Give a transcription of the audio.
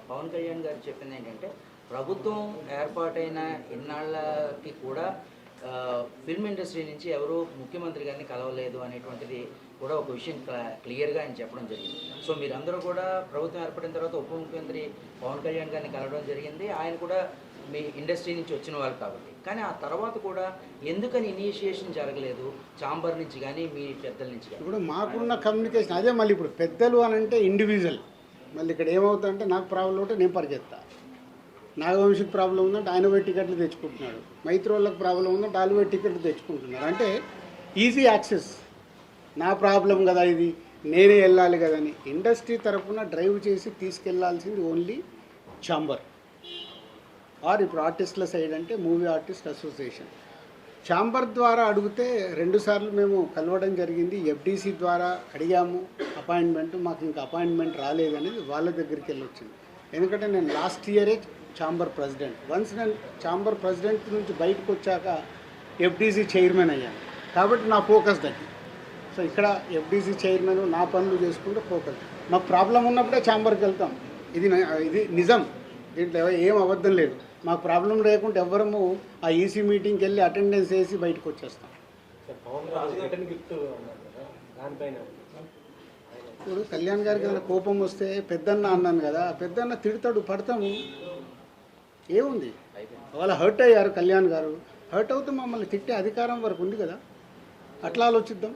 పవన్ కళ్యాణ్ గారు చెప్పింది ఏంటంటే ప్రభుత్వం ఏర్పాటైన ఇన్నాళ్ళకి కూడా ఫిల్మ్ ఇండస్ట్రీ నుంచి ఎవరు ముఖ్యమంత్రి గారిని కలవలేదు అనేటువంటిది కూడా ఒక విషయం క్లియర్గా ఆయన చెప్పడం జరిగింది. సో మీరందరూ కూడా ప్రభుత్వం ఏర్పడిన తర్వాత ఉప ముఖ్యమంత్రి పవన్ కళ్యాణ్ గారిని కలవడం జరిగింది. ఆయన కూడా మీ ఇండస్ట్రీ నుంచి వచ్చిన వాళ్ళు కాబట్టి, కానీ ఆ తర్వాత కూడా ఎందుకని ఇనిషియేషన్ జరగలేదు ఛాంబర్ నుంచి కానీ మీ పెద్దల నుంచి కానీ? ఇప్పుడు మాకున్న కమ్యూనికేషన్ అదే. మళ్ళీ ఇప్పుడు పెద్దలు అని అంటే ఇండివిజువల్. మళ్ళీ ఇక్కడ ఏమవుతుందంటే నాకు ప్రాబ్లం ఉంటే నేను పరిగెత్తా, నాగవంశికి ప్రాబ్లం ఉందంటే ఆయన పోయి టికెట్లు తెచ్చుకుంటున్నాడు, మైత్రోళ్ళకి ప్రాబ్లం ఉందంటే వాళ్ళు పోయి టికెట్లు తెచ్చుకుంటున్నారు. అంటే ఈజీ యాక్సెస్. నా ప్రాబ్లం కదా ఇది, నేనే వెళ్ళాలి కదని ఇండస్ట్రీ తరఫున డ్రైవ్ చేసి తీసుకెళ్లాల్సింది ఓన్లీ ఛాంబర్ ఆర్ ఇప్పుడు ఆర్టిస్టుల సైడ్ అంటే మూవీ ఆర్టిస్ట్ అసోసియేషన్. ఛాంబర్ ద్వారా అడిగితే 2 సార్లు మేము కలవడం జరిగింది. ఎఫ్డీసీ ద్వారా అడిగాము అపాయింట్మెంట్, మాకు ఇంకా అపాయింట్మెంట్ రాలేదనేది వాళ్ళ దగ్గరికి వెళ్ళి వచ్చింది. ఎందుకంటే నేను లాస్ట్ ఇయరే ఛాంబర్ ప్రెసిడెంట్. వన్స్ నేను ఛాంబర్ ప్రెసిడెంట్ నుంచి బయటకు వచ్చాక ఎఫ్డీసీ చైర్మన్ అయ్యాను. కాబట్టి నా ఫోకస్ తగ్గింది. సో ఇక్కడ ఎఫ్డీసీ చైర్మన్ నా పనులు చేసుకుంటే ఫోకస్. మాకు ప్రాబ్లం ఉన్నప్పుడే ఛాంబర్కి వెళ్తాం. ఇది నిజం, దీంట్లో ఏం అబద్ధం లేదు. మాకు ప్రాబ్లం లేకుంటే ఎవ్వరము ఆ ఈసీ మీటింగ్కి వెళ్ళి అటెండెన్స్ వేసి బయటకు వచ్చేస్తాం. ఇప్పుడు కళ్యాణ్ గారికి ఏదైనా కోపం వస్తే పెద్దన్న అన్నాను కదా, పెద్దన్న తిడతాడు, పడతాము, ఏముంది. వాళ్ళ హర్ట్ అయ్యారు కళ్యాణ్ గారు, హర్ట్ అవుతూ మమ్మల్ని తిట్టే అధికారం వరకు ఉంది కదా, అట్లా ఆలోచిద్దాం.